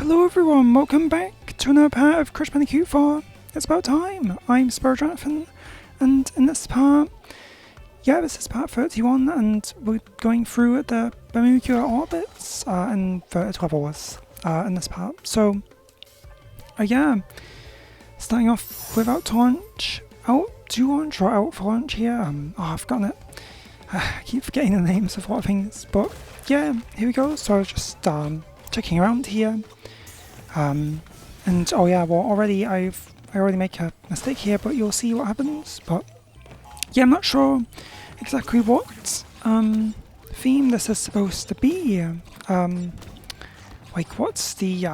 Hello everyone, welcome back to another part of Crash Bandicoot 4. It's about time. I'm Jonathan, and in this part, this is part 31, and we're going through the Bermugula orbits and Verted levels in this part. So, starting off with out to launch here. I've forgotten it. I keep forgetting the names of a lot of things, but yeah, here we go. So I was just checking around here. I already make a mistake here, but you'll see what happens. But yeah, I'm not sure exactly what theme this is supposed to be. What's the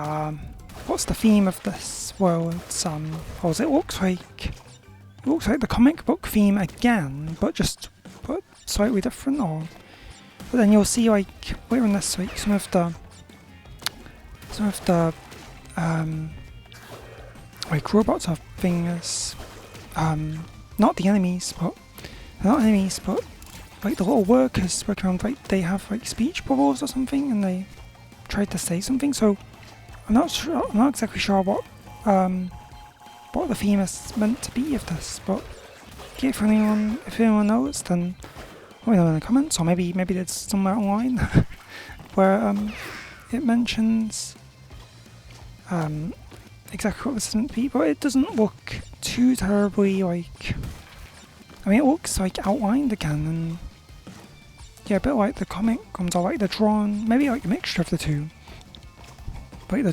theme of this world? It looks like the comic book theme again, but slightly different. But then you'll see later in this some of the robots are things, not enemies, but the little workers working around, they have speech bubbles or something, and they tried to say something. So I'm not exactly sure what the theme is meant to be of this, but yeah, if anyone knows, then let me know in the comments, or maybe there's somewhere online where it mentions exactly what this is meant to be, but it doesn't look too terribly it looks outlined again, and yeah, a bit like the comic ones, or the drawn, maybe a mixture of the two. But the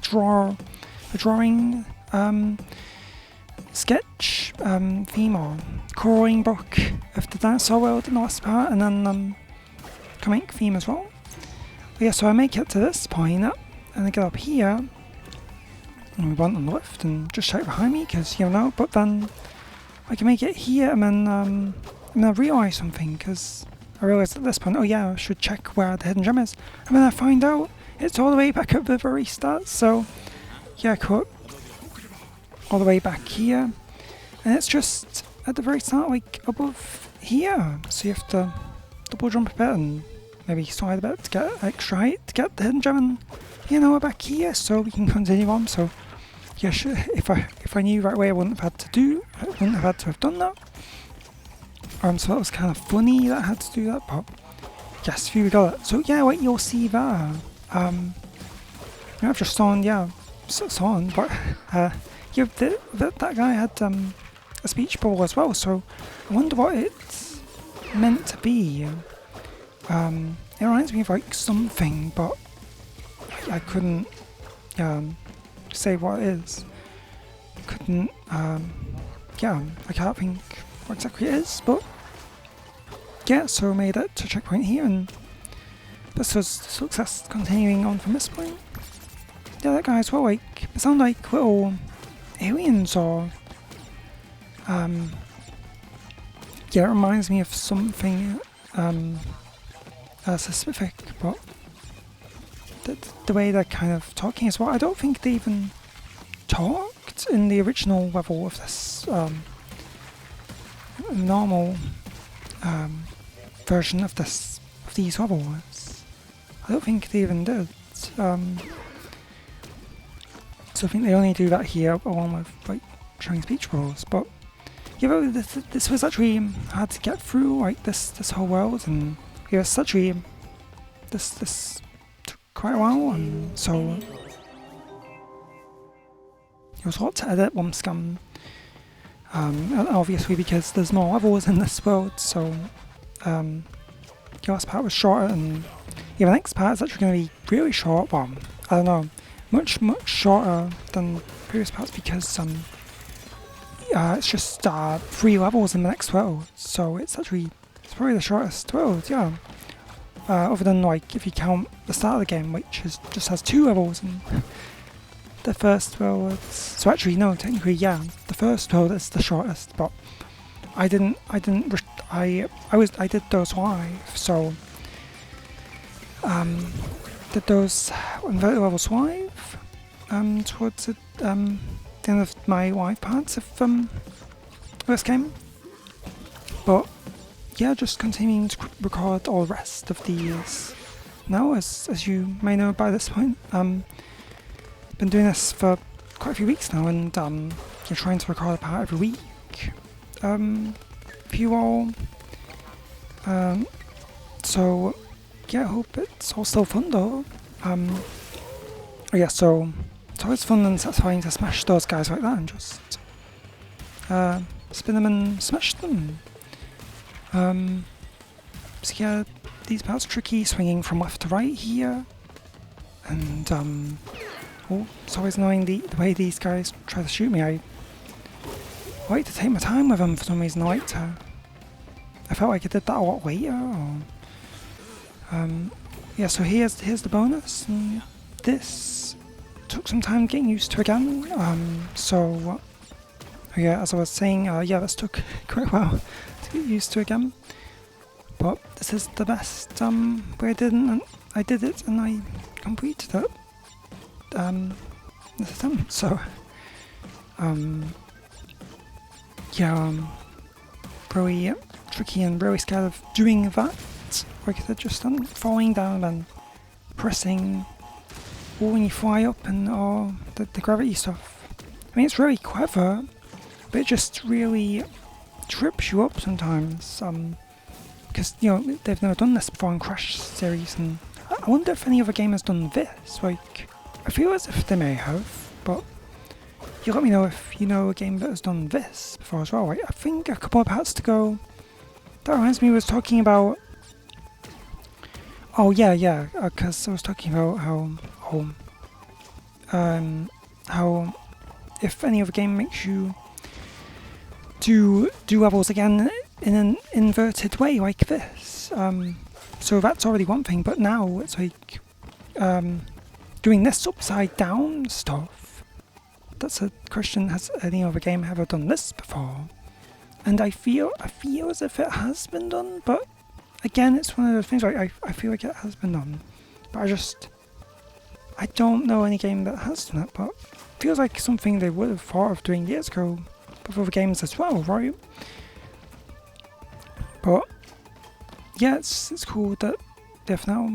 drawing sketch theme or coloring book of the dinosaur world in the last part, and then comic theme as well. But yeah, so I make it to this point, and I get up here, and we went on the left, and just check behind me, because you know, but then I can make it here, and then I realise something, because I realised at this point, I should check where the hidden gem is, and then I find out it's all the way back at the very start. So yeah, cut all the way back here, and it's just at the very start, above here, so you have to double jump a bit and maybe slide a bit to get extra height to get the hidden gem, and we're back here, so we can continue on. So yeah, if I knew right away, I wouldn't have had to have done that. So that was kind of funny that I had to do that, but yes, we got it. So yeah, you'll see there. I've just sawn, but that guy had a speech bubble as well. So I wonder what it's meant to be. It reminds me of something, but I couldn't say what it is. I can't think what exactly it is, but yeah, so I made it to checkpoint here, and this was success. Continuing on from this point. Yeah, that guy as well, it sound like little aliens, or it reminds me of something specific, but the way they're kind of talking as well. I don't think they even talked in the original level of this normal version of these levels. I don't think they even did. So I think they only do that here, along with showing speech bubbles. But yeah, this was actually hard to get through, this whole world, and yeah, it's actually this took quite a while, and so it was a lot to edit one scan. Obviously, because there's more levels in this world, so the last part was shorter, and the next part is actually going to be really short. Well, I don't know, much shorter than previous parts, because it's just 3 levels in the next world, so it's probably the shortest world, yeah. Other than if you count the start of the game, which just has 2 levels, and the first world. So actually, no, technically, the first world is the shortest, but I did those live, so did those Inverted levels live towards the end of my live parts of this game. But yeah, just continuing to record all the rest of these now, as you may know by this point. been doing this for quite a few weeks now, and you're trying to record a part every week for you all. So yeah, I hope it's all still fun though. Yeah, so it's always fun and satisfying to smash those guys like that and just spin them and smash them. So yeah, these parts are tricky, swinging from left to right here, and oh, it's always annoying the way these guys try to shoot me. I like to take my time with them for some reason. I felt like I did that a lot later. Or, yeah, so here's the bonus, and this took some time getting used to again. So yeah, as I was saying, yeah, this took quite a while to get used to again. But this is the best way I did it, and I completed it this attempt. So yeah, really tricky and really scared of doing that. Like I said, just falling down and pressing when you fly up and the gravity stuff. I mean, it's really clever, but it just really trips you up sometimes. Because, you know, they've never done this before in Crash series, and I wonder if any other game has done this. Like, I feel as if they may have, but you let me know if you know a game that has done this before as well. Like, I think a couple of parts to go. That reminds me, I was talking about. Oh yeah, because I was talking about how if any other game makes you do levels again in an inverted way like this. So that's already one thing, but now it's like doing this upside down stuff. That's a question: has any other game ever done this before? And I feel as if it has been done, but again, it's one of those things. Like I feel like it has been done, but I don't know any game that has done it. But it feels like something they would have thought of doing years ago with other games as well, right? But yeah, it's cool that they've now.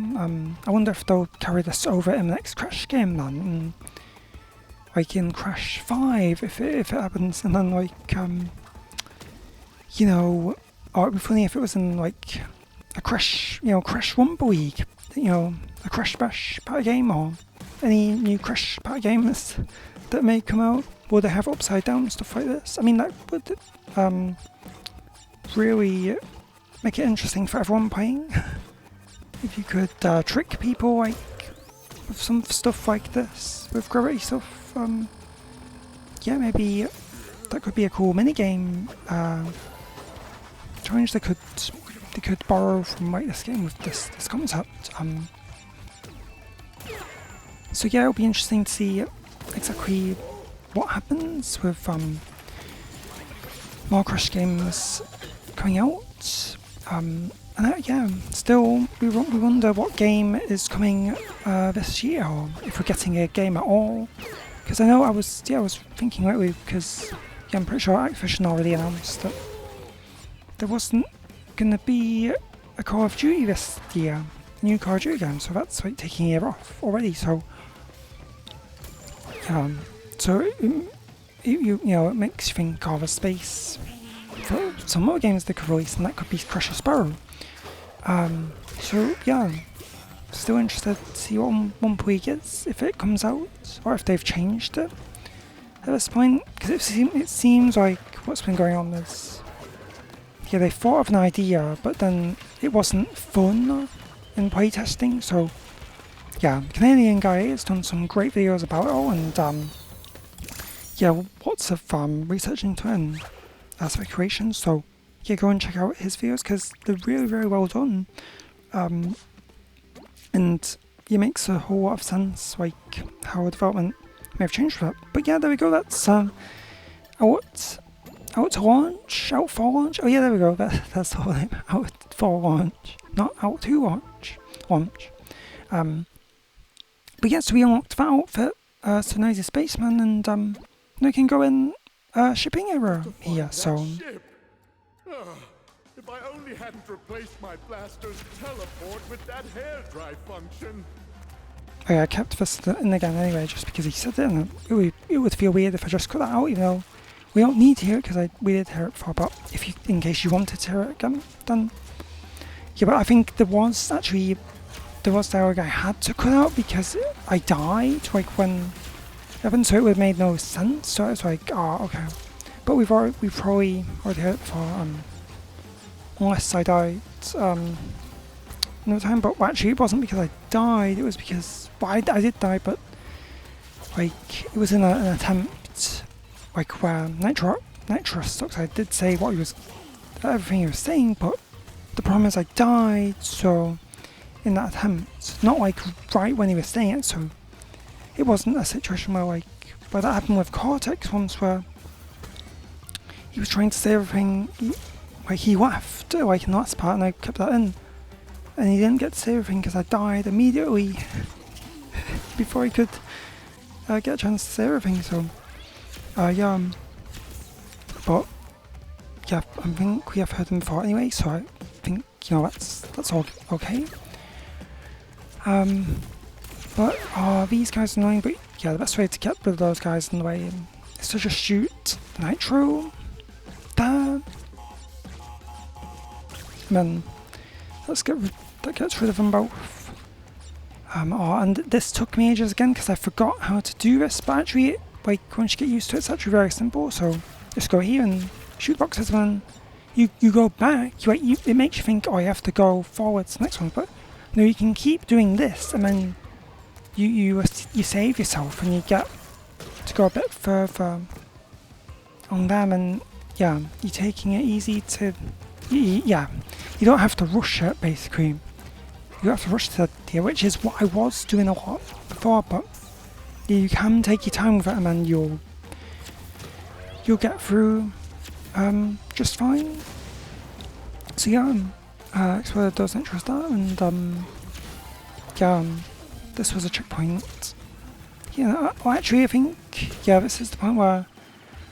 I wonder if they'll carry this over in the next Crash game then, and, like in Crash 5, if it happens, and then like you know, or it'd be funny if it was in like a Crash, you know, Crash Rumble League, you know, a Crash Bash party game, or any new Crash party games that may come out. Will they have upside down stuff like this? I mean, that would really make it interesting for everyone playing. If you could trick people like with some stuff like this, with gravity stuff, yeah, maybe that could be a cool minigame challenge they could borrow from like this game with this concept. So yeah, it'll be interesting to see exactly what happens with more Crash games coming out. And yeah, still we wonder what game is coming this year, or if we're getting a game at all. Because I know I was thinking lately, because yeah, I'm pretty sure Activision already announced that there wasn't gonna be a Call of Duty this year, a new Call of Duty game, so that's like taking a year off already. So you know, it makes you think of a space for some other games they could release, and that could be Crash Sparrow. So yeah, still interested to see what One League is, if it comes out, or if they've changed it at this point, because it seems like what's been going on is, yeah, they thought of an idea, but then it wasn't fun in playtesting. So yeah, Canadian guy has done some great videos about it all, and yeah, lots of research into it and speculation. So yeah, go and check out his videos, because they're really, really well done. And it makes a whole lot of sense, like how development may have changed for that. But yeah, there we go. That's out for launch. Oh yeah, there we go. That's the whole name. Out for launch, not out to launch. But yeah, so we unlocked that outfit, so now he's a spaceman, and we can go in shipping error here. So. If I only hadn't replaced my blaster's teleport with that hair dry function. Oh yeah, I kept this in again anyway, just because he said it, and it would feel weird if I just cut that out, even though we don't need to hear it, because we did hear it before, but in case you wanted to hear it again, then... Yeah, but I think there was the dialogue I had to cut out, because I died, like, when it happened, so it would have made no sense, so I was like, oh, okay. But we've probably already heard it before, unless I died, another time, but actually it wasn't because I died, it was because, well, I did die, but, like, it was in an attempt, like, where nitrous oxide did say everything he was saying, but the problem is I died, so, in that attempt, not, like, right when he was saying it, so, it wasn't a situation where that happened with Cortex once, where he was trying to say everything, he left, like, in the last part, and I kept that in. And he didn't get to say everything because I died immediately before he could get a chance to say everything. So, yeah. But yeah, I think we have heard him before anyway. So I think that's all okay. But these guys annoying? But yeah, the best way to get rid of those guys in the way is to just shoot Nitro there, and then that gets rid of them both. And this took me ages again because I forgot how to do this, but actually, once you get used to it, it's actually very simple. So just go here and shoot boxes, and then you go back. It makes you think, oh, you have to go forward to the next one, but no, you can keep doing this, and then you save yourself, and you get to go a bit further on them, and yeah, you're taking it easy to. Yeah, you don't have to rush it, basically. You have to rush to here, which is what I was doing a lot before, but you can take your time with it, and then you'll get through just fine. So yeah, exploded those intros there, and yeah, this was a checkpoint. Yeah, well, actually I think, yeah, this is the point where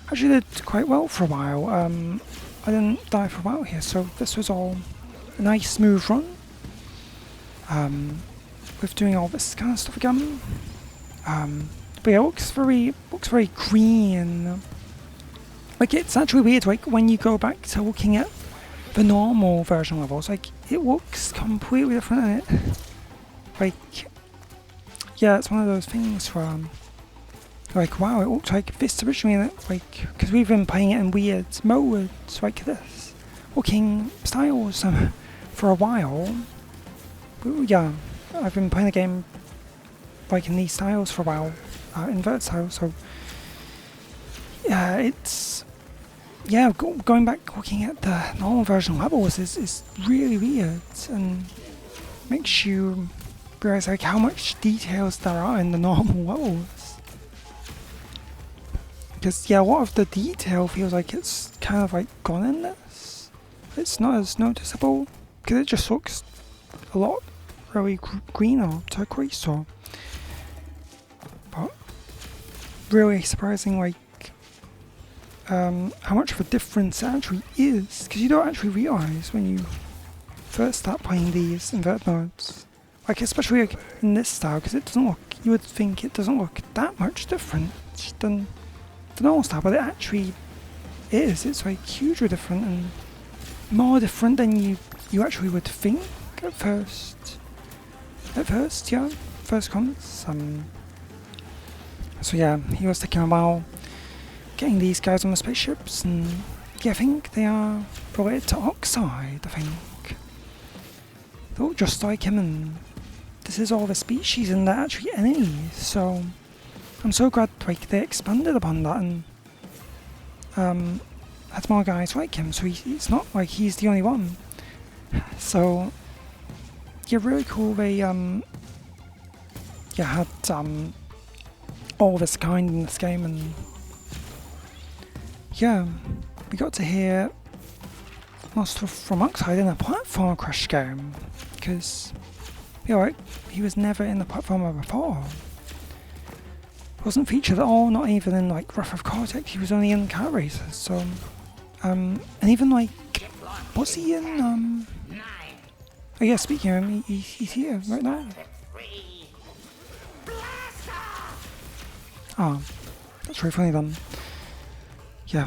I actually did quite well for a while. I didn't die for a while here, so this was all a nice smooth run. With doing all this kind of stuff again. But yeah, it looks very green. Like, it's actually weird, like, when you go back to looking at the normal version levels, like, it looks completely different, and it, like, yeah, it's one of those things where, like, wow, it looks like this originally, like, because we've been playing it in weird modes like this, looking styles for a while. But yeah, I've been playing the game, like, in these styles for a while, inverted styles, so yeah, it's, yeah, going back looking at the normal version levels is really weird, and makes you realise, like, how much details there are in the normal levels. Because, yeah, a lot of the detail feels like it's kind of, like, gone in this. It's not as noticeable, because it just looks a lot really green or turquoise, or... But really surprising, like, how much of a difference it actually is, because you don't actually realise when you first start playing these inverted modes. Like, especially like, in this style, because it doesn't look... You would think it doesn't look that much different than the normal style, but it actually is. It's like hugely different, and more different than you actually would think at first. Yeah, first comments. So yeah, he was taking a while getting these guys on the spaceships, and yeah, I think they are related to Oxide, I think. They look just like him, and this is all the species, and they're actually enemies, so I'm so glad, like, they expanded upon that and had more guys like him, so it's not like he's the only one. So yeah, really cool they had all this kind in this game, and yeah, we got to hear more stuff from Oxide in a platform crash game, because he was never in the platformer before. Wasn't featured at all, not even in, like, Wrath of Cortex. He was only in Kart Racers, so and even, like, was he in oh yeah, speaking of him, he's here right now. Oh, that's really funny then. Yeah,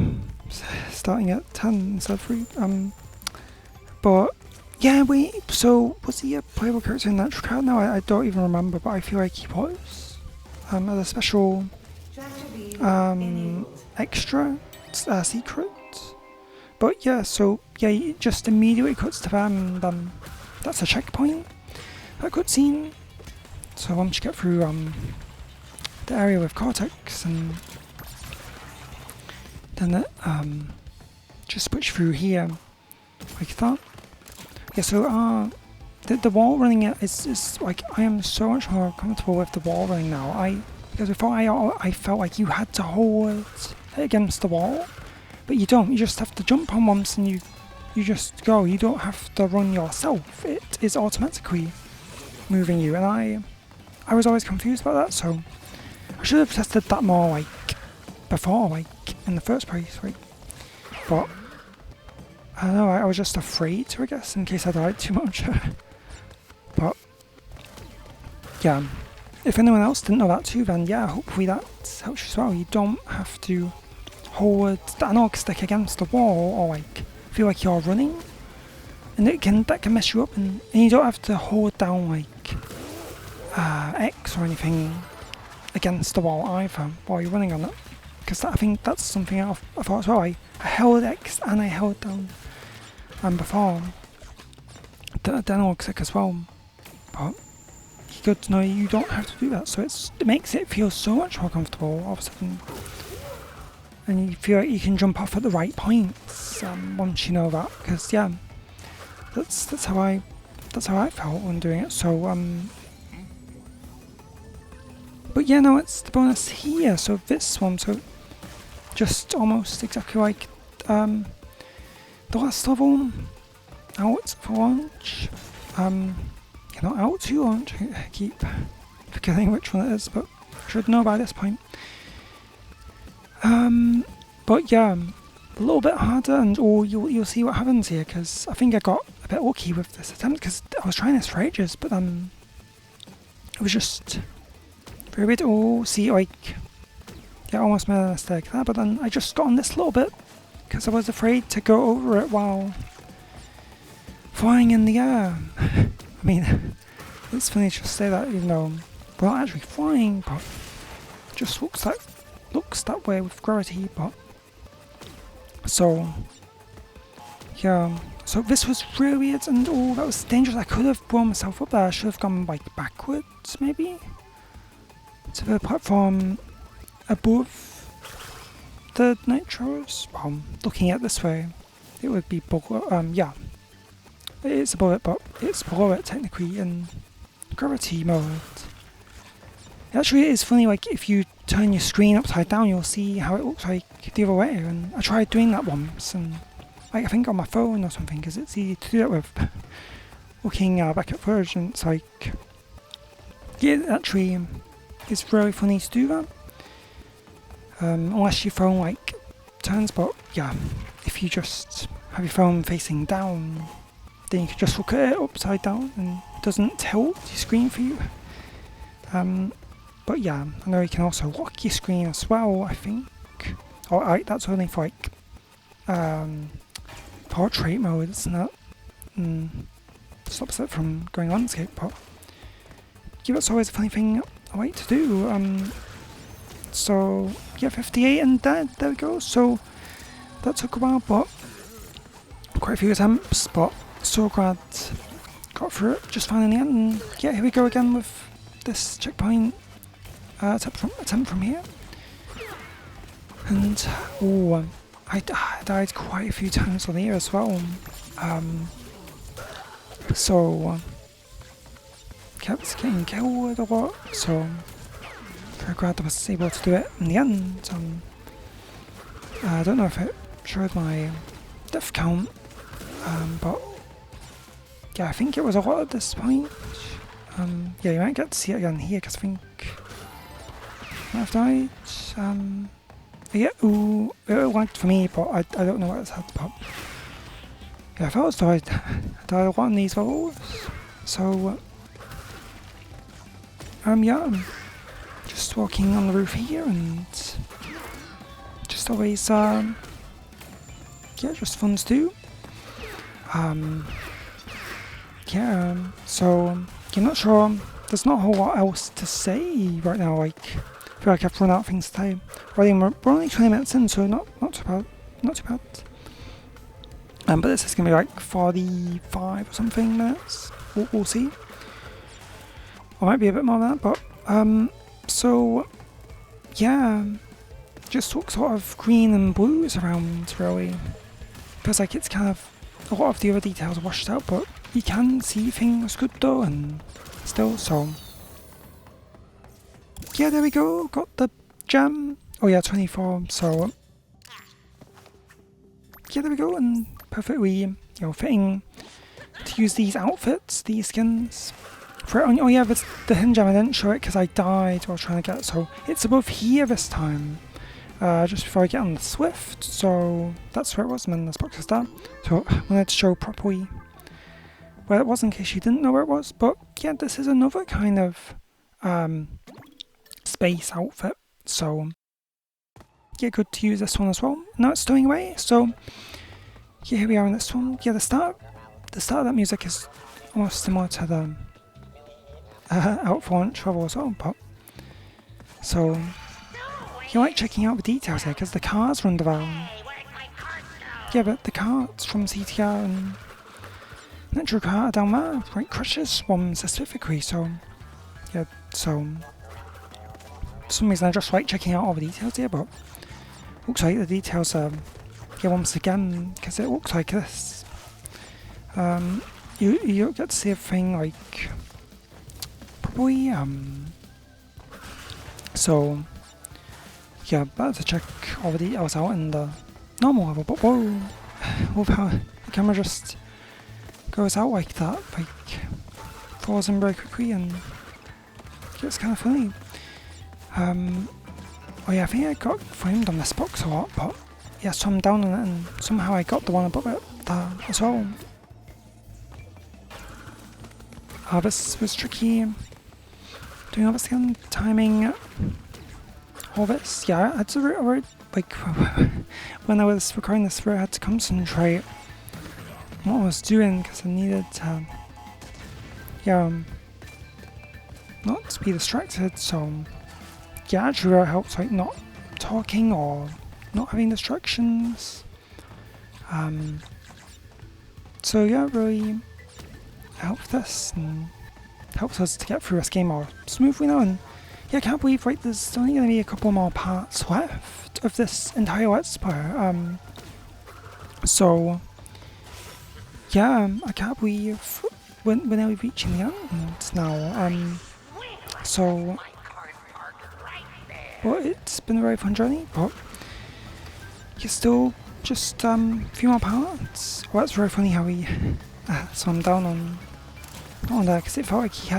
starting at 10 instead of 3. But yeah, so was he a playable character in that trial? No, I don't even remember, but I feel like he was. As a special extra secret. But yeah, so yeah, it just immediately cuts to them, and that's a checkpoint. That cutscene. So once you get through the area with Cortex, and then it just switch through here like that. Yeah, so the wall running is like, I am so much more comfortable with the wall running now. Because before I felt like you had to hold it against the wall, but you don't. You just have to jump on once and you just go. You don't have to run yourself. It is automatically moving you, and I was always confused about that. So I should have tested that more like before, like in the first place, right? But I don't know, I was just afraid to, I guess, in case I died too much. But yeah, if anyone else didn't know that too, then yeah, hopefully that helps you as well. You don't have to hold the analog stick against the wall or like feel like you're running, and that can mess you up, and you don't have to hold down like X or anything against the wall either while you're running on it, because I think that's something I thought as well. I held X and I held down before the analog stick as well, but it's good to know you don't have to do that, so it makes it feel so much more comfortable all of a sudden, and you feel like you can jump off at the right points once you know that, because yeah, that's how I felt when doing it. So but yeah, no, it's the bonus here. So this one, so just almost exactly like the last level, out for launch. Not out to launch. I keep forgetting which one it is, but I should know by this point. But yeah, a little bit harder, and you'll see what happens here, because I think I got a bit lucky with this attempt, because I was trying this for ages, but it was just very weird. Oh, see, like, yeah, almost made a mistake there, but then I just got on this little bit because I was afraid to go over it while flying in the air. I mean, it's funny to say that, even though we're not actually flying, but it just looks that way with gravity. But so yeah, so this was really weird, and oh, that was dangerous. I could have blown myself up there. I should have gone like backwards, maybe, to the platform above the nitros. Well, looking at it this way, it would be below. Yeah, it's above it, but it's below it technically in gravity mode. Actually, it is funny. Like, if you turn your screen upside down, you'll see how it looks like the other way. And I tried doing that once, and like, I think on my phone or something, because it's easy to do that with. Looking back at footage, and it's like, yeah, actually, it's really funny to do that. Unless your phone like turns, but yeah, if you just have your phone facing down, then you can just look at it upside down and it doesn't tilt your screen for you. But yeah, I know you can also lock your screen as well, I think. Or that's only for like portrait mode, isn't it? Stops it from going landscape, but yeah, that's always a funny thing I like to do. So yeah, 58, and there we go. So that took a while, but quite a few attempts, but so glad got through it just fine in the end. And yeah, here we go again with this checkpoint attempt from here. And I died quite a few times on here as well. So kept getting killed a lot, so very glad I was able to do it in the end. I don't know if it showed my death count, but yeah, I think it was a lot at this point. Yeah, you might get to see it again here, because I think I might have died. Yeah, it lagged for me, but I don't know what it's had, but yeah, I felt as though I died a lot in these levels. So yeah, just just walking on the roof here and just always, yeah, just fun to do. Yeah, so I'm not sure, there's not a whole lot else to say right now, like, I feel like I've run out of things to say. We're only 20 minutes in, so not too bad, not too bad. But this is going to be like 45 or something minutes, we'll see. Or might be a bit more than that, but, so, yeah, just look sort of green and blues around, really. Feels like it's kind of, a lot of the other details are washed out, but you can see things good though, and still, so. Yeah, there we go, got the gem. Oh yeah, 24, so. Yeah, there we go, and perfectly, you know, fitting to use these outfits, these skins. Oh yeah, but the hidden gem, I didn't show it because I died while trying to get it, so it's above here this time. Just before I get on the Swift, so that's where it was, and then this box is that. So I wanted to show properly where it was in case you didn't know where it was, but yeah, this is another kind of space outfit, so yeah, good to use this one as well. Now it's stowing away, so yeah, here we are in this one. Yeah, the start of that music is almost similar to the Out for Lunch travel as well, but so you like checking out the details here because the cars run around. Yeah, but the carts from CTR and Nitro Car are down there, like Crush's one specifically, so yeah, so for some reason I just like checking out all the details here, but looks like the details are, yeah, once again, because it looks like this. You don't get to see everything, like, probably, so, yeah, better to check all the details out in the normal level, but whoa, love how the camera just goes out like that, like, falls in very quickly, and it's kind of funny. Oh yeah, I think I got framed on this box a lot, but yeah, so I'm down on it, and somehow I got the one above it as well. This was tricky, doing all this again, timing all this. Yeah, I had to, like, when I was recording this, I had to concentrate on what I was doing, because I needed to, yeah, not to be distracted, so yeah, actually really helps, like, not talking or not having distractions. So yeah, really helped this and helps us to get through this game more smoothly now. And yeah, I can't believe, right, there's only going to be a couple more parts left of this entire Let's Play. So yeah, I can't believe we're nearly reaching the end now. So, well, it's been a very fun journey, but you're still just a few more parts. Well, that's very funny how he so I'm down on there because it felt like he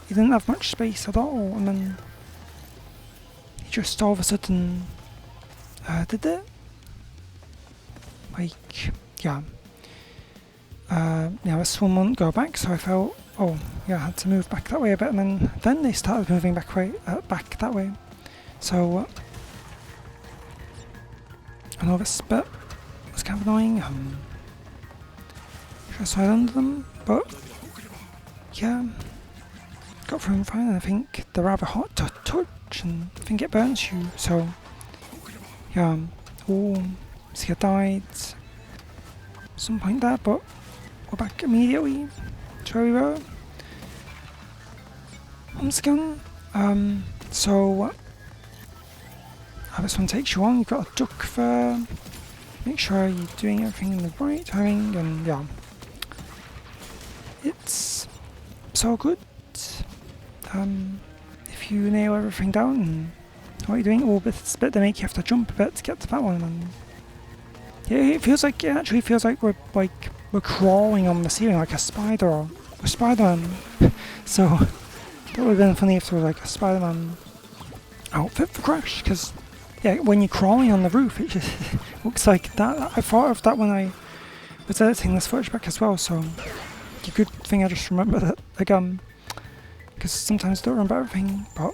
didn't have much space at all, and then he just all of a sudden did it. Like, yeah. Yeah, this one wouldn't go back, so I felt, oh yeah, I had to move back that way a bit, and then they started moving back that way. So I know this bit was kind of annoying. Should I slide under them? But yeah, got through them fine, and I think they're rather hot to touch, and I think it burns you. So yeah, oh, see, I died at some point there, but we're back immediately to where we were. Once again, so this one takes you on. You've got a duck there. Make sure you're doing everything in the right timing, and yeah, it's so good. If you nail everything down and what you're doing, oh, this bit they make you have to jump a bit to get to that one, and yeah, it actually feels like we're crawling on the ceiling like a spider or Spider-Man. So that would have been funny if there was like a Spider-Man outfit for Crash, because yeah, when you're crawling on the roof, it just looks like that. I thought of that when I was editing this footage back as well, so it's a good thing I just remembered it, like, because sometimes I don't remember everything, but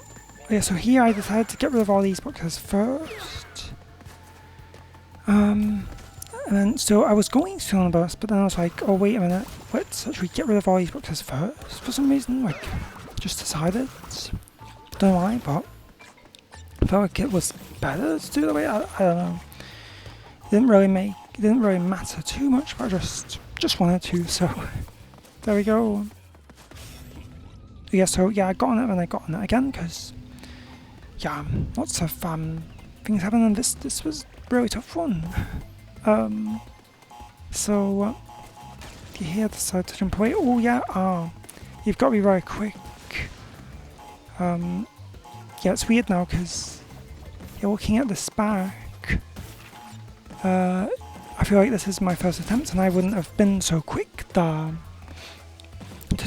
Yeah, so here I decided to get rid of all these boxes first. And then, so I was going to on the bus, but then I was like, oh wait a minute, let's actually get rid of all these boxes first. For some reason, like, just decided. Don't know why, but I felt like it was better to do it that way. I don't know. It didn't really matter too much, but I just wanted to, so there we go. Yeah, so yeah, I got on it and I got on it again, because yeah, lots of things happened, and this was a really tough one. So you hear the side to jump away. Oh yeah, you've got to be very quick. Yeah, it's weird now because you're looking at this back. I feel like this is my first attempt, and I wouldn't have been so quick to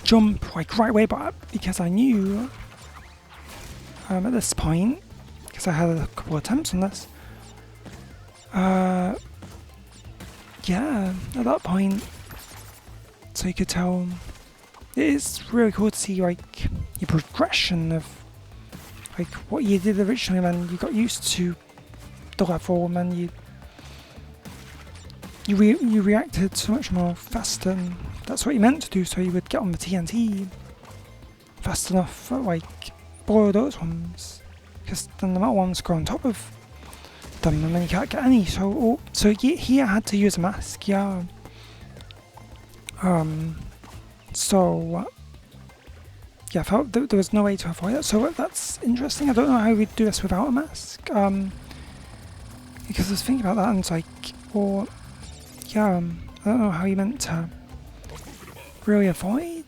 jump like right away, but because I knew at this point, because I had a couple of attempts on this. Yeah, at that point, so you could tell it is really cool to see like your progression of like what you did originally, and then you got used to the level, and then you reacted so much more faster, and that's what you meant to do, so you would get on the TNT fast enough, like below those ones, because then the metal ones go on top of them, and then you can't get any. So here I had to use a mask, yeah. So yeah, I felt there was no way to avoid it. So that's interesting. I don't know how we'd do this without a mask. Because I was thinking about that, and it's like, well, yeah, I don't know how you meant to really avoid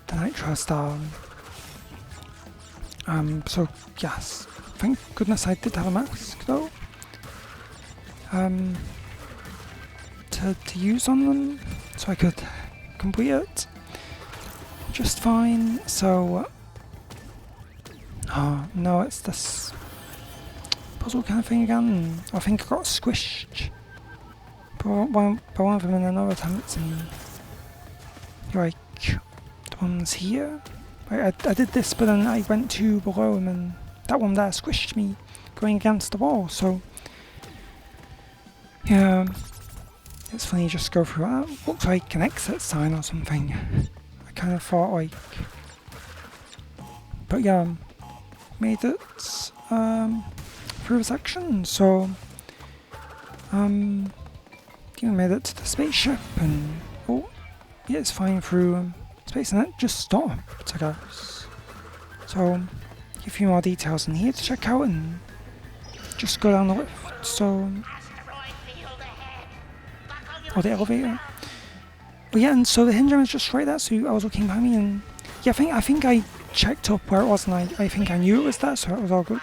the nitro star. So yes, thank goodness I did have a mask though. To use on them, so I could complete it just fine. So, oh no, it's this puzzle kind of thing again. I think I got squished by one of them in another attempt, and like the ones here. I did this, but then I went too below, and then that one there squished me going against the wall. So yeah, it's funny, you just go through that. Looks like an exit sign or something. I kind of thought like, but yeah, made it through the section. So made it to the spaceship, and oh yeah, it's flying through space, and it just stopped, I guess. So a few more details in here to check out, and just go down the lift. So, or the elevator. But yeah, and so the hinge is just right there. So I was looking behind me, and yeah, I think I checked up where it was, and I think I knew it was there, so it was all good.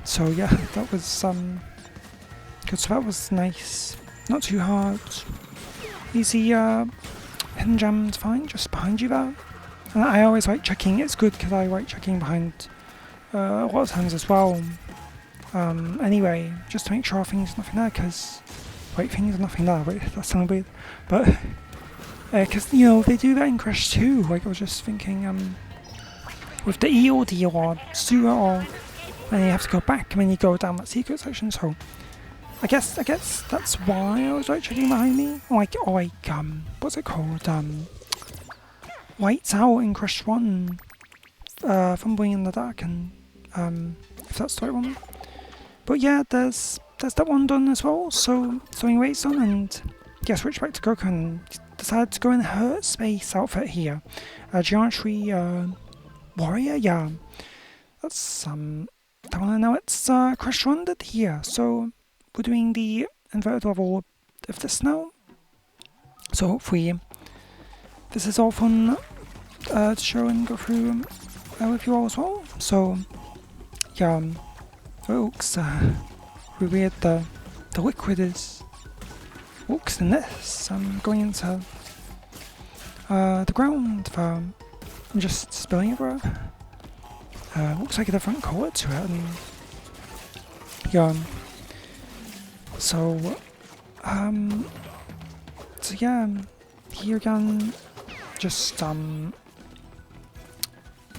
So yeah, that was good. So that was nice. Not too hard. Easy hidden gem to find just behind you there. And I always like checking. It's good because I like checking behind a lot of times as well. Anyway, just to make sure things nothing there. Because wait, things are nothing there. Wait, that sounded weird. But because you know they do that in Crash 2. Like I was just thinking, with the E or D or sewer, or and you have to go back and then you go down that secret section. So I guess that's why I was like checking behind me. Like what's it called? Lights Out in Crash 1. Fumbling in the dark, and if that's the right one. But yeah, there's that one done as well. So throwing weights on, and yeah, switch back to Goku, and decided to go in her space outfit here. Geometry warrior, yeah. That's that one. Now it's Crash 1 did here. So we're doing the inverted level of this now. So hopefully this is all fun to show and go through with you all as well. So yeah, folks, we weird the liquid is looks in this. I'm going into the ground for just spilling everywhere. Looks like a different colour to it, and yeah. So yeah, here again, just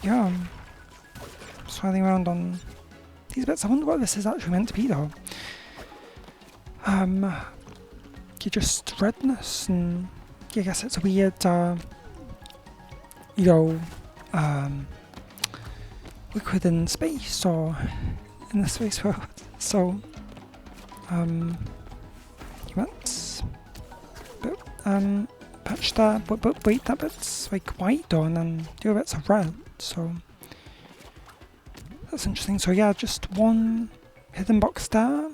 yeah, sliding around on these bits. I wonder what this is actually meant to be though. You just redness, and I guess it's a weird, you know, liquid in space or in the space world. So, that's a bit, patch there, but wait, that bit's like white though, and then the other bits are red. So that's interesting. So yeah, just one hidden box there.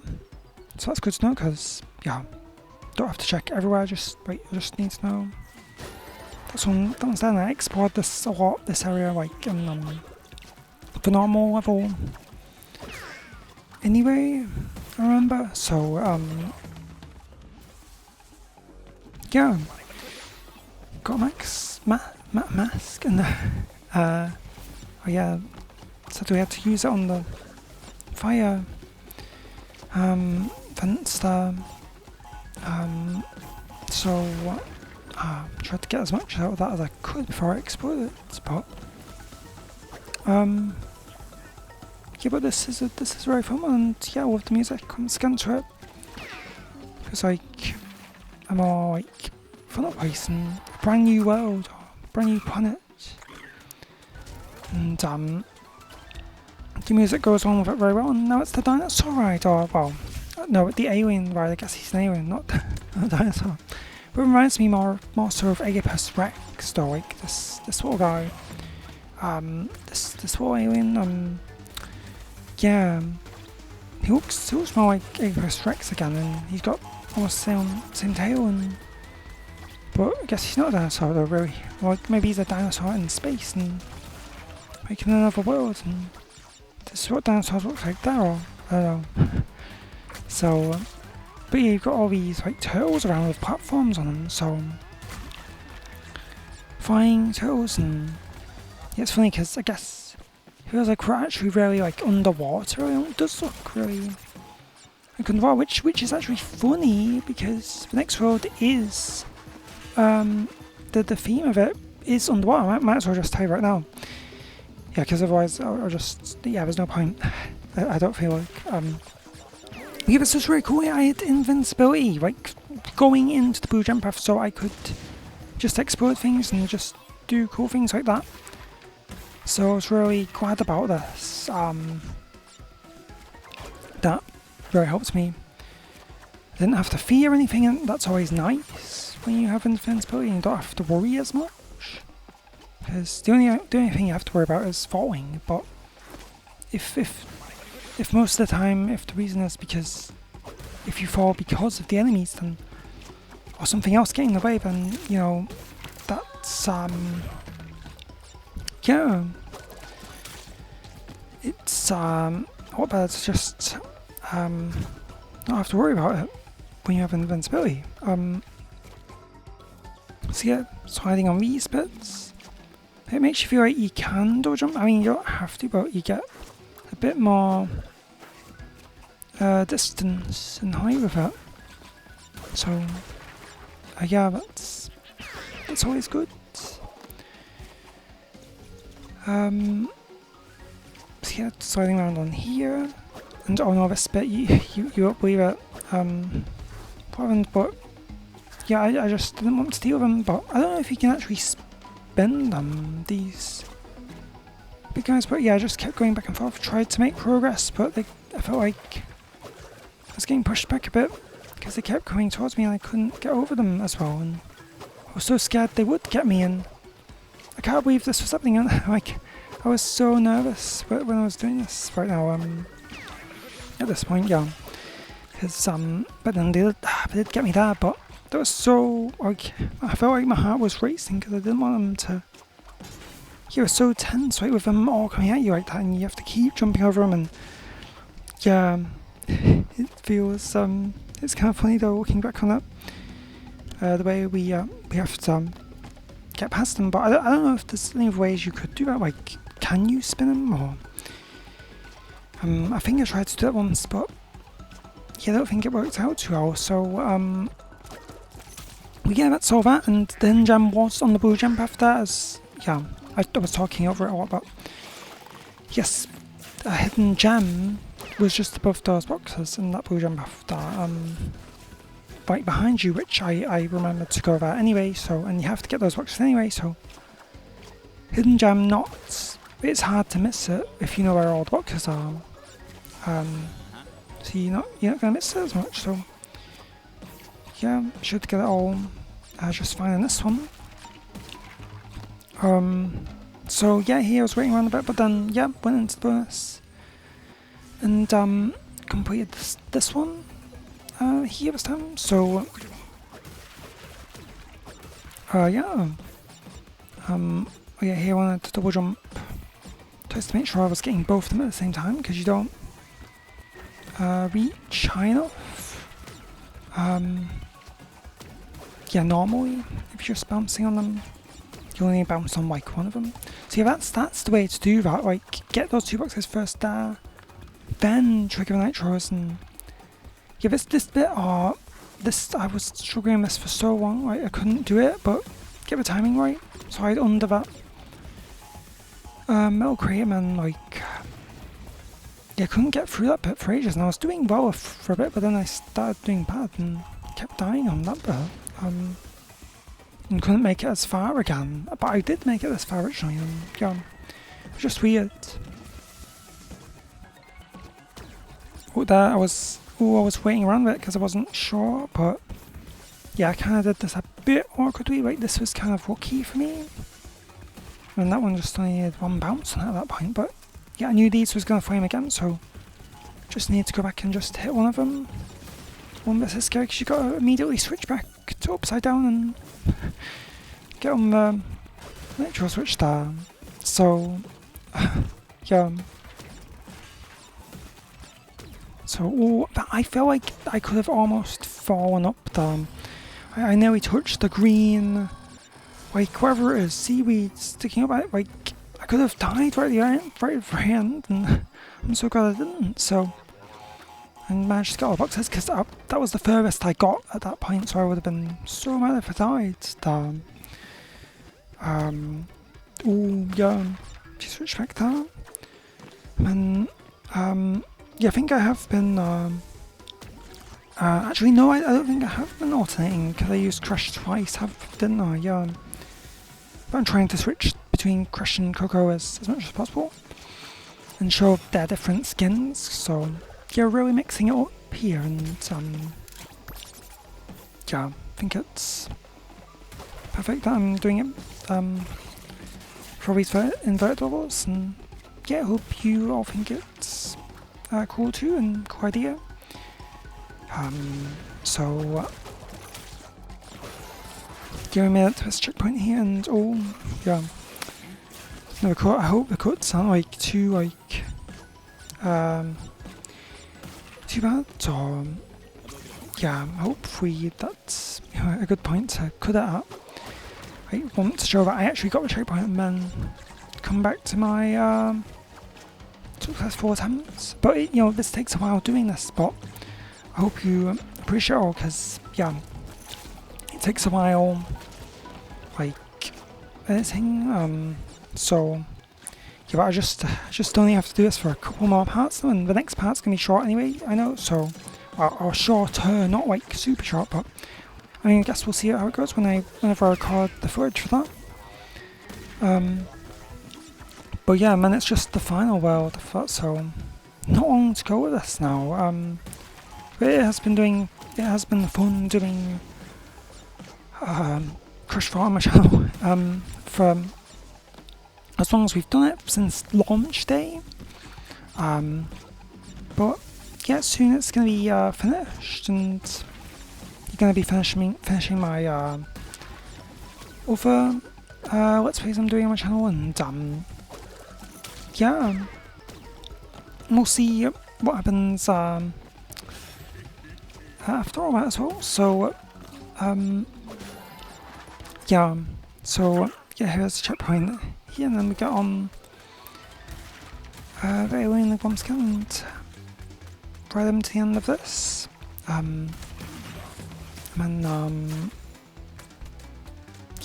So that's good to know, because yeah, don't have to check everywhere. Just wait, I just need to know. That one's there. I explored this a lot, this area, like in the normal level. Anyway, I remember. So yeah, got a mask, and oh yeah, said we had to use it on the fire vents there. So tried to get as much out of that as I could before I exploded it, but yeah, but this is very fun, and yeah, with the music comes into it, because like I'm all like fun of place and a brand new world, or brand new planet, and the music goes on with it very well. And now it's the dinosaur ride, or well, no, the alien ride. I guess he's an alien, not a dinosaur. But it reminds me more sort of Aegipus Rex, though, like this little guy, this little alien. Yeah, he looks more like Aegipus Rex again, and he's got almost the same tail, and but I guess he's not a dinosaur though, really. Like maybe he's a dinosaur in space and like in another world, and this is what dinosaurs look like there, or I don't know. So, but yeah, you've got all these like turtles around with platforms on them, so flying turtles, and yeah, it's funny because I guess it feels like we're actually really like underwater. It does look really like underwater, which is actually funny, because the next world is the theme of it is underwater. I might as well just tell you right now. Yeah, because otherwise I'll just, yeah, there's no point. I don't feel like yeah, this was really cool. I had invincibility, like going into the blue jump path, so I could just explode things and just do cool things like that. So I was really glad about this. That really helped me. I didn't have to fear anything, and that's always nice when you have invincibility and you don't have to worry as much. Because the only thing you have to worry about is falling. But if most of the time, if the reason is because if you fall because of the enemies, then or something else getting in the way, then you know that's yeah, it's what better to just not have to worry about it when you have invincibility. So yeah, sliding on these bits, it makes you feel like you can double jump. I mean, you don't have to, but you get a bit more distance and height with it. So yeah, that's always good. So yeah, sliding around on here, and oh no, this bit you won't believe it. But yeah, I just didn't want to steal them. But I don't know if you can actually spin them, these big guys. But yeah, I just kept going back and forth, tried to make progress, but I felt like I was getting pushed back a bit because they kept coming towards me and I couldn't get over them as well. And I was so scared they would get me, and I can't believe this was happening. And like, I was so nervous when I was doing this right now. At this point, yeah, because but then they did get me there. But that was so like, I felt like my heart was racing because I didn't want them to. You were so tense, right, with them all coming at you like that, and you have to keep jumping over them. And yeah, it feels it's kind of funny though, looking back on it, the way we have to get past them. But I don't know if there's any ways you could do that. Like, can you spin them, or I think I tried to do it once, but yeah, I don't think it worked out too well. So we get that's all that, and the hidden gem was on the blue gem after that, as, yeah, I was talking over it a lot, but yes, a hidden gem was just above those boxes in that blue gem after, right behind you, which I remembered to go over anyway, so, and you have to get those boxes anyway, so, hidden gem not, it's hard to miss it if you know where all the boxes are, so you're not going to miss it as much, so, yeah, should get it all just fine in this one. So yeah, here I was waiting around a bit, but then yeah, went into the bonus and completed this one here this time. So yeah, yeah, here I wanted to double jump just to make sure I was getting both of them at the same time, because you don't reach high enough. Yeah, normally, if you're just bouncing on them, you only bounce on like one of them. So yeah, that's the way to do that, like, get those 2 boxes first there, then trigger the nitros, and yeah, this bit, this, I was struggling with this for so long, like, I couldn't do it, but get the timing right, so I'd under that metal crate, and like, yeah, I couldn't get through that bit for ages, and I was doing well for a bit, but then I started doing bad, and kept dying on that bit. And couldn't make it as far again, but I did make it this far originally, and yeah, it was just weird. Oh, there I was waiting around a bit because I wasn't sure, but yeah, I kind of did this a bit awkwardly, like this was kind of lucky for me. And that one just only had 1 bounce on it at that point, but yeah, I knew these was going to flame again, so just needed to go back and just hit one of them. One bit is scary because you got to immediately switch back to upside down and get on the nitro switch there. So yeah. So I feel like I could have almost fallen up there. I nearly touched the green, like whatever it is, seaweed sticking up. Like I could have died right at the end, and I'm so glad I didn't. So. And managed to get all the boxes, because that was the furthest I got at that point, so I would have been so mad if I died. Oh yeah, just switch back there. And yeah, I think I have been. Actually, no, I don't think I have been alternating, because I used Crush twice, didn't I? Yeah. But I'm trying to switch between Crush and Coco as much as possible, and show their different skins. So. Yeah, really mixing it up here, and yeah, I think it's perfect that I'm doing it for these inverted levels, and yeah, I hope you all think it's cool too, and cool idea. So yeah, we made it to this checkpoint here, and oh yeah, no, I hope the cuts aren't like too bad, so yeah, hopefully that's a good point to cut it at. I want to show that I actually got the checkpoint and then come back to my successful attempts, but this takes a while doing this, but I hope you appreciate it all, because yeah, it takes a while, like, editing, so yeah, but I just only have to do this for a couple more parts, and the next part's gonna be short anyway, I know, so, or shorter, not like super short, but I mean, I guess we'll see how it goes whenever I record the footage for that. But yeah, man, it's just the final world, so not long to go with this now. But it has been fun doing Crush 4 on my channel for as long as we've done it since launch day. But yeah, soon it's going to be finished, and you're going to be finishing my other Let's Plays I'm doing on my channel, and yeah, we'll see what happens after all that as well. So yeah, here's the checkpoint here, and then we get on very early in the bomb scan and ride them to the end of this. And then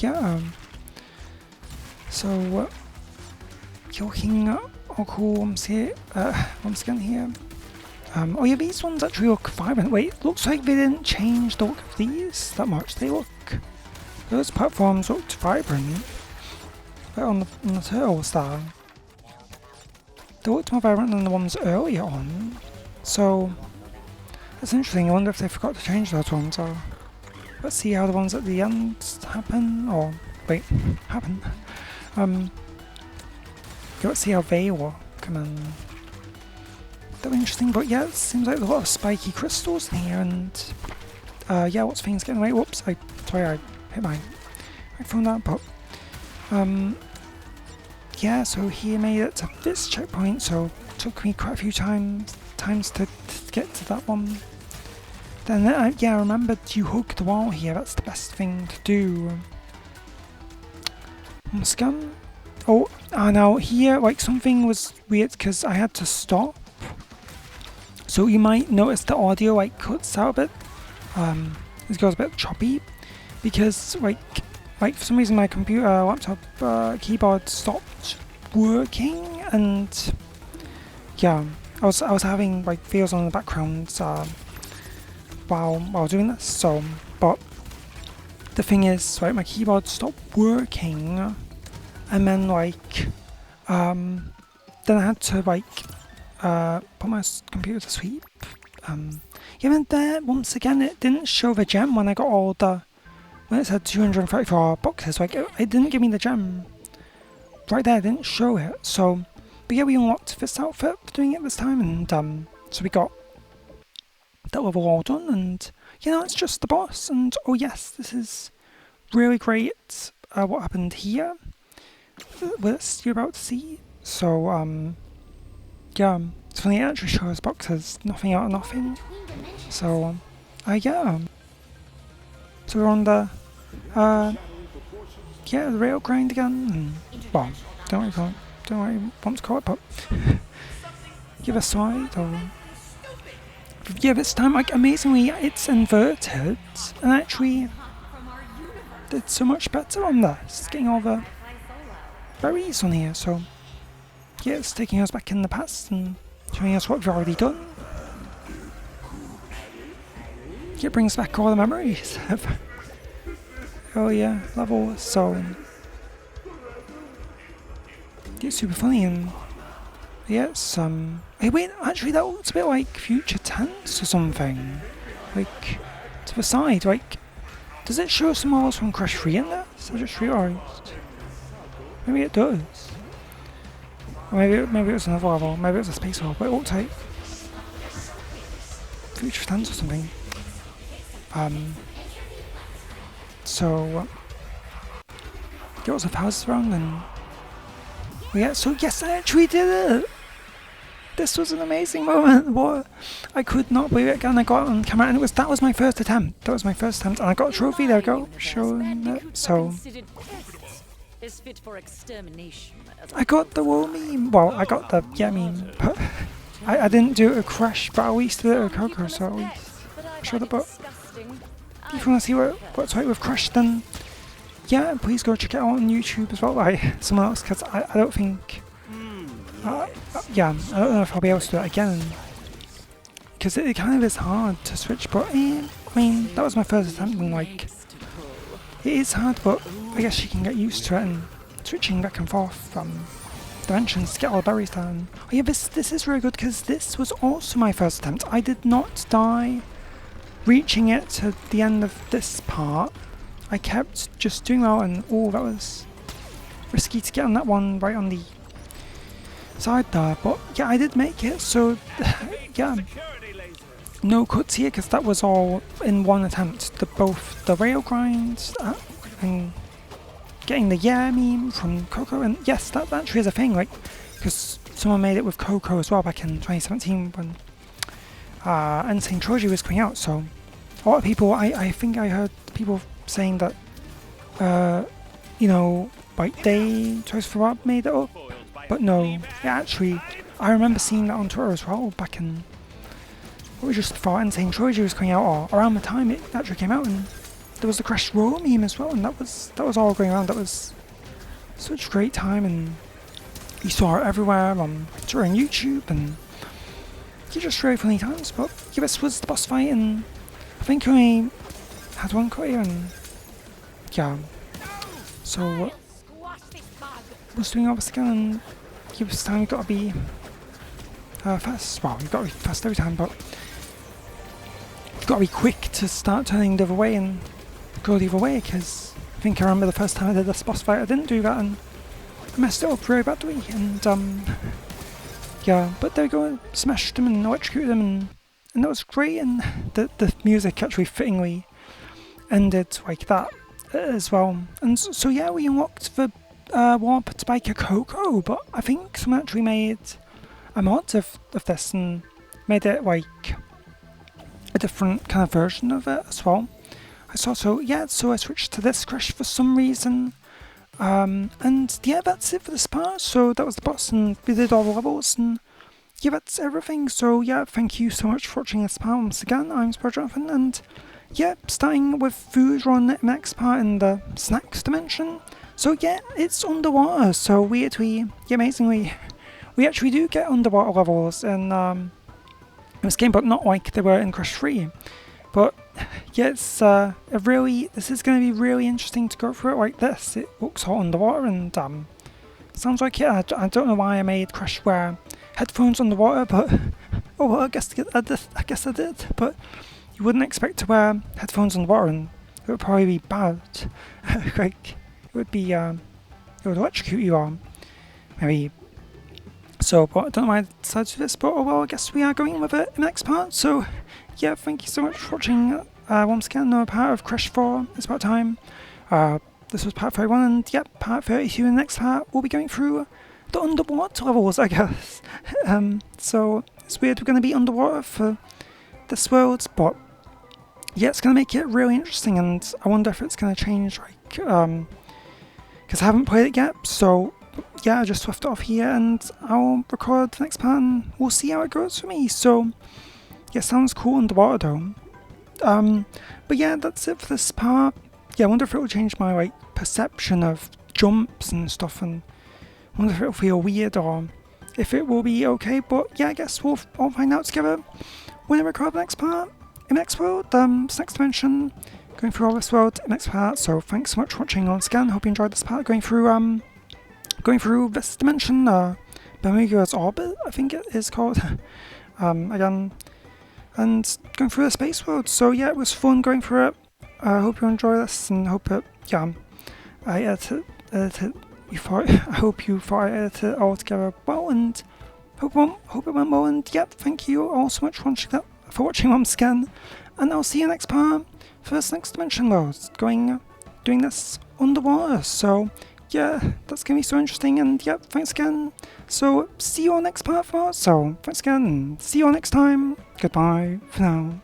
yeah, so you're looking at all cool ones here, once again here. Oh yeah, these ones actually look vibrant. Wait, looks like they didn't change the look of these that much. Those platforms looked vibrant. But on the turtle style, they looked more vibrant than the ones earlier on. So that's interesting. I wonder if they forgot to change those ones. Or let's see how the ones at the end happen. Or wait, happen. Let's see how they look. That was interesting, but yeah, it seems like there's a lot of spiky crystals in here, and yeah, lots of things getting away. Whoops, sorry, I hit my phone down, but yeah, so he made it to this checkpoint, so it took me quite a few times to get to that one. Then yeah, I remembered you hug the wall here. That's the best thing to do. Scum. Oh, now here, like, something was weird because I had to stop. So you might notice the audio like cuts out a bit. It goes a bit choppy because like for some reason my computer, laptop, keyboard stopped working, and yeah, I was having like videos on in the background while doing this. So, but the thing is, like, my keyboard stopped working, and then like then I had to like put my computer to sleep. Even there, once again, it didn't show the gem when I got when it said 234 boxes. Like, it didn't give me the gem right there. It didn't show it. So, but yeah, we unlocked this outfit for doing it this time, and so we got that level all done. And you know, it's just the boss. And oh yes, this is really great. What happened here? This you're about to see. So yeah, it's funny, it actually shows boxes, nothing out of nothing. So, yeah. So we're on the, yeah, the rail grind again. And, well, don't worry, want to call it, but give a slide, or yeah, this time, like, amazingly, it's inverted, and actually did so much better on this, getting all the berries on here. So yeah, it's taking us back in the past and showing us what we've already done. It brings back all the memories of earlier levels, so it's super funny. And yeah, it's hey, wait, actually that looks a bit like future tense or something, like to the side. Like, does it show some models from Crash 3 in this? I just realised. Maybe it does. Or maybe it was another level, maybe it was a space level, but it looked like future tense or something. So get lots of houses around, and yeah, so yes, I actually did it! This was an amazing moment. What? I could not believe it again. I got it on camera, and that was my first attempt. And I got a trophy. There we go, showing it. So is fit for extermination. I got the wool meme. Well, I got the meme, but I didn't do it with Crash, but at least did it with Coco, so at least show the book. If you want to see what's right with Crash, then yeah, please go check it out on YouTube as well by someone else, because I don't think, yeah, I don't know if I'll be able to do it again, because it kind of is hard to switch, but I mean, that was my first attempt, and like, it is hard, but I guess you can get used to it, and switching back and forth from dimensions to get all the berries down. Oh yeah, this is really good, because this was also my first attempt. I did not die reaching it to the end of this part. I kept just doing well, and oh, that was risky to get on that one right on the side there, but yeah, I did make it, so yeah, no cuts here, because that was all in one attempt, both the rail grind and getting the meme from Coco. And yes, that actually is a thing, like, because someone made it with Coco as well back in 2017 when Insane Trilogy was coming out. So a lot of people, I think I heard people saying that you know, like, they Toys for Bob made it up, but no, actually, I remember seeing that on Twitter as well back in, it was just before Insane Trilogy was coming out, or around the time it actually came out, and there was the Crash Row meme as well, and that was all going around. That was such a great time, and you saw it everywhere on Twitter and YouTube, and you just really funny times. But yeah, this was the boss fight, and I think I had one cut here, and yeah. So was doing all this again, and yeah, this time you gotta be fast. Well, you've got to be fast every time, but you've got to be quick to start turning the other way and go the other way, because I think I remember the first time I did this boss fight I didn't do that and I messed it up really badly, and yeah, but there you go, smashed them and electrocuted them, and that was great, and the music actually fittingly ended like that as well. And so yeah, we unlocked the warp to Biker Coco, but I think someone actually made a mod of this and made it like a different kind of version of it as well. I saw, so yeah, so I switched to this crash for some reason, and yeah, that's it for this part. So that was the boss, and we did all the levels, and yeah, that's everything. So yeah, thank you so much for watching this part once again. I'm Jonathan, and yeah, starting with food on the next part in the snacks dimension. So yeah, it's underwater, so weirdly, yeah, amazingly, we actually do get underwater levels in this game, but not like they were in Crash 3. But yeah, it's this is going to be really interesting to go through it like this. It looks all underwater, and sounds like it. I don't know why I made Crash wear headphones underwater, but oh well, I guess I did. But you wouldn't expect to wear headphones underwater, and it would probably be bad. Like it would be it would electrocute you, or maybe. So, but I don't know why I decided to do this, but oh well, I guess we are going with it in the next part. So, yeah, thank you so much for watching once again another part of Crash 4. It's about time. This was part 31, and yep, part 32 in the next part we'll be going through the underwater levels, I guess. So, it's weird we're going to be underwater for this world, but yeah, it's going to make it really interesting, and I wonder if it's going to change, like, because I haven't played it yet, so yeah, I just left it off here, and I'll record the next part, and we'll see how it goes for me. So, yeah, sounds cool underwater though. But yeah, that's it for this part. Yeah, I wonder if it will change my, like, perception of jumps and stuff, and I wonder if it'll feel weird, or if it will be okay. But yeah, I guess we'll all find out together when I record the next part, in the next world, next dimension, going through all this world, in the next part. So thanks so much for watching once again. Hope you enjoyed this part, going through this dimension, Bermugula's orbit, I think it is called, again, and going through the space world. So yeah, it was fun going through it. I hope you enjoy this, and hope it, yeah, I edited before. I hope you thought I edited it all together well, and hope it went well. And yeah, thank you all so much for watching once again, and I'll see you next part for this next dimension world, doing this underwater. So yeah, that's going to be so interesting, and yep, thanks again. So, see you all next part for. So, thanks again, and see you all next time. Goodbye for now.